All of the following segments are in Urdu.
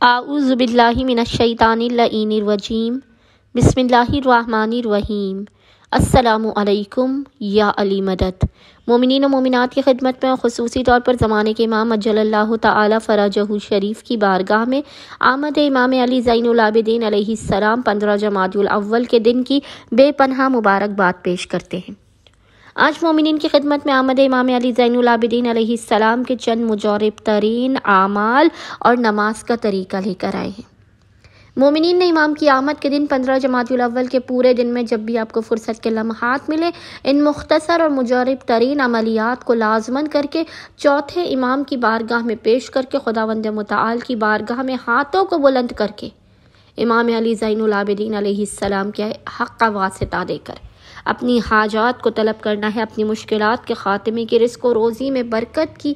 اعوذ باللہ من الشیطان اللعین الرجیم بسم اللہ الرحمن الرحیم۔ السلام علیکم یا علی مدد۔ مومنین و مومنات کی خدمت میں خصوصی طور پر زمانے کے امام اجل اللہ تعالی فرجہ شریف کی بارگاہ میں آمد امام علی زین العابدین علیہ السلام 15 جمادی الاول کے دن کی بے پناہ مبارکباد پیش کرتے ہیں۔ آج مومنین کی خدمت میں آمد امام علی زین العابدین علیہ السلام کے چند مجرب ترین اعمال اور نماز کا طریقہ لے کر آئے ہیں۔ مومنین نے امام کی آمد کے دن 15 جمادی الاول کے پورے دن میں جب بھی آپ کو فرصت کے لمحات ملے، ان مختصر اور مجرب ترین عملیات کو لازماً کر کے چوتھے امام کی بارگاہ میں پیش کر کے خداوند متعال کی بارگاہ میں ہاتھوں کو بلند کر کے امام علی زین العابدین علیہ السلام کے حق کا واسطہ دے کر اپنی حاجات کو طلب کرنا ہے، اپنی مشکلات کے خاتمے کی، رزق و روزی میں برکت کی،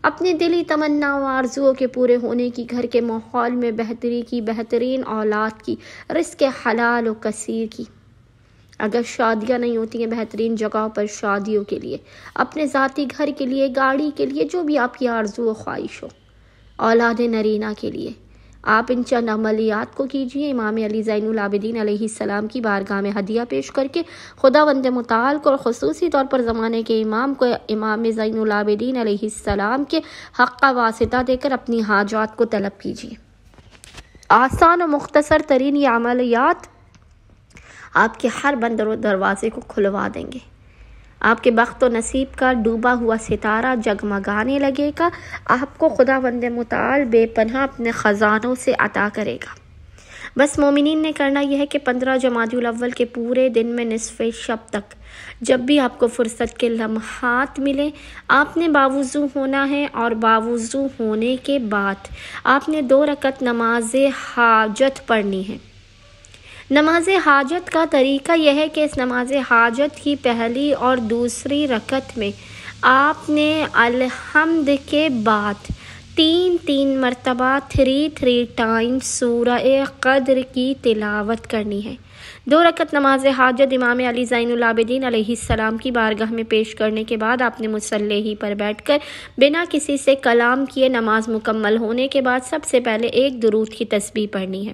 اپنے دلی تمنا و آرزوؤں کے پورے ہونے کی، گھر کے ماحول میں بہتری کی، بہترین اولاد کی، رزق حلال و کثیر کی۔ اگر شادیاں نہیں ہوتی ہیں، بہترین جگہوں پر شادیوں کے لیے، اپنے ذاتی گھر کے لیے، گاڑی کے لیے، جو بھی آپ کی آرزو و خواہش ہو، اولاد نرینہ کے لیے، آپ ان چند عملیات کو کیجیے۔ امام علی زین العابدین علیہ السلام کی بارگاہ میں ہدیہ پیش کر کے خداوند متعال کو اور خصوصی طور پر زمانے کے امام کو امام زین العابدین علیہ السلام کے حق کا واسطہ دے کر اپنی حاجات کو طلب کیجیے۔ آسان و مختصر ترین یہ عملیات آپ کے ہر بند دروازے کو کھلوا دیں گے۔ آپ کے بخت و نصیب کا ڈوبا ہوا ستارہ جگمگانے لگے گا، آپ کو خداوند متعال بے پناہ اپنے خزانوں سے عطا کرے گا۔ بس مومنین نے کرنا یہ ہے کہ 15 جمادی الاول کے پورے دن میں نصف شب تک جب بھی آپ کو فرصت کے لمحات ملے، آپ نے باوضو ہونا ہے، اور باوضو ہونے کے بعد آپ نے 2 رکعت نماز حاجت پڑھنی ہے۔ نماز حاجت کا طریقہ یہ ہے کہ اس نماز حاجت کی پہلی اور دوسری رکعت میں آپ نے الحمد کے بعد 3 مرتبہ 3 ٹائمز سورہ قدر کی تلاوت کرنی ہے۔ 2 رکعت نماز حاجت امام علی زین العابدین علیہ السلام کی بارگاہ میں پیش کرنے کے بعد آپ نے مصلی ہی پر بیٹھ کر بنا کسی سے کلام کیے نماز مکمل ہونے کے بعد سب سے پہلے ایک درود کی تسبیح پڑھنی ہے۔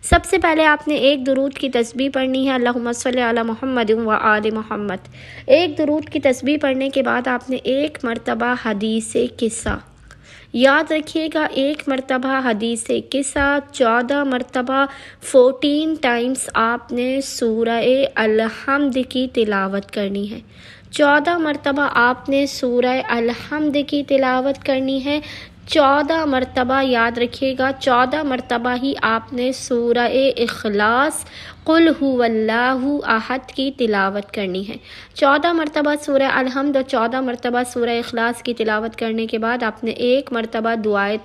سب سے پہلے آپ نے ایک درود کی تسبیح پڑھنی ہے، اللہم صلی علی محمد و آل محمد۔ ایک درود کی تسبیح پڑھنے کے بعد آپ نے 1 مرتبہ حدیث قصہ، یاد رکھیے گا، 1 مرتبہ حدیث قصہ، 14 مرتبہ 14 ٹائمز آپ نے سورہ الحمد کی تلاوت کرنی ہے۔ 14 مرتبہ آپ نے سورہ الحمد کی تلاوت کرنی ہے۔ 14 مرتبہ یاد رکھیے گا، 14 مرتبہ ہی آپ نے سورہ اخلاص قل هو اللہ احد کی تلاوت کرنی ہے۔ 14 مرتبہ سورہ الحمد اور 14 مرتبہ سورہ اخلاص کی تلاوت کرنے کے بعد آپ نے 1 مرتبہ دعائے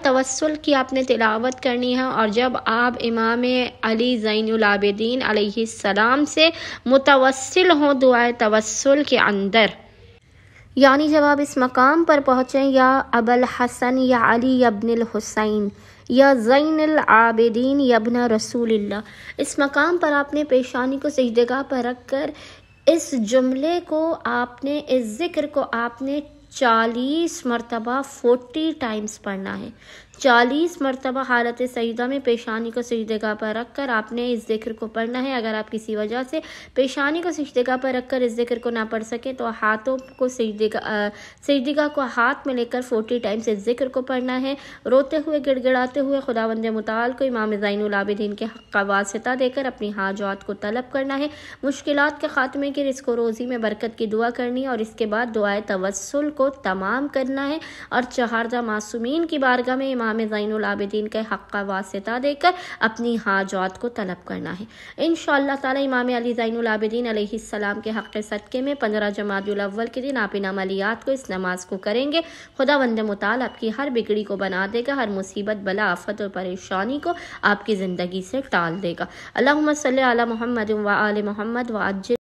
توسل کی آپ نے تلاوت کرنی ہے۔ اور جب آپ امام علی زین العابدین علیہ السلام سے متوسل ہوں دعائے توسل کے اندر، یعنی جب آپ اس مقام پر پہنچیں، یا ابا الحسن یا علی ابن الحسین یا زین العابدین یا ابن رسول اللہ، اس مقام پر آپ نے پیشانی کو سجدگاہ پر رکھ کر اس جملے کو آپ نے، اس ذکر کو آپ نے 40 مرتبہ 40 ٹائمز پڑھنا ہے۔ 40 مرتبہ حالت سجدہ میں پیشانی کو سجدگاہ پر رکھ کر آپ نے اس ذکر کو پڑھنا ہے۔ اگر آپ کسی وجہ سے پیشانی کو سجدگاہ پر رکھ کر اس ذکر کو نہ پڑھ سکے تو ہاتھوں کو سجدگاہ کو ہاتھ میں لے کر 40 ٹائمز اس ذکر کو پڑھنا ہے، روتے ہوئے گڑ گڑاتے ہوئے خداوند متعال کو امام زین العابدین کے حق کا واسطہ دے کر اپنی حاجات کو طلب کرنا ہے، مشکلات کے خاتمے کی، رزق و روزی میں برکت کی دعا کرنی ہے، اور اس کے بعد دعائے توسل کو تمام کرنا ہے، اور چہارجہ معصومین کی بارگاہ میں امام زین العابدین کے حق کا واسطہ دے کر اپنی حاجات کو طلب کرنا ہے۔ انشاءاللہ تعالی امام علی زین العابدین علیہ السلام کے حق صدقے میں 15 جمادی الاول کے دن آپ ان عملیات کو، اس نماز کو کریں گے، خداوند متعال آپ کی ہر بگڑی کو بنا دے گا، ہر مصیبت بلا آفت اور پریشانی کو آپ کی زندگی سے ٹال دے گا۔ اللہم صلی علی محمد و آل محمد وعجل